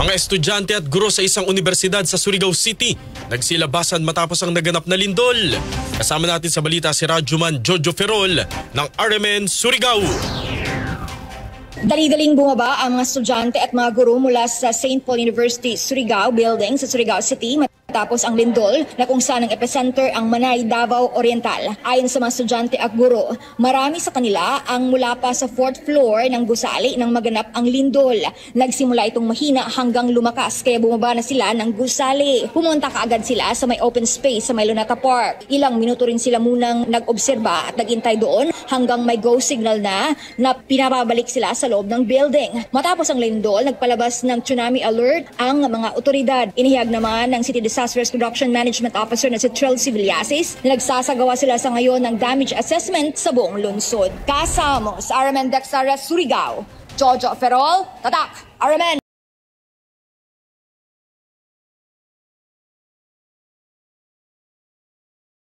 Mga estudyante at guro sa isang universidad sa Surigao City nagsilabasan matapos ang naganap na lindol. Kasama natin sa balita si Radyoman Jojo Ferrol ng RMN Surigao. Dali-daling bumaba ang mga estudyante at mga guro mula sa St. Paul University Surigao building sa Surigao City matapos ang lindol na kung saan ang epicenter ang Manay, Davao Oriental. Ayon sa mga estudyante at guro, marami sa kanila ang mula pa sa 4th floor ng gusali nang maganap ang lindol. Nagsimula itong mahina hanggang lumakas kaya bumaba na sila ng gusali. Pumunta kaagad sila sa may open space sa may Luneta Park. Ilang minuto rin sila munang nag-obserba at naghintay doon hanggang may go signal na pinababalik sila sa loob ng building. Matapos ang lindol, nagpalabas ng tsunami alert ang mga otoridad. Inihayag naman ng City Disaster Reduction Management Officer na si Trilcy Villasis na nagsasagawa sila sa ngayon ng damage assessment sa buong lungsod. Kasamo sa RMN Dexara Surigao, Jojo Ferrol, Tatak, RMN.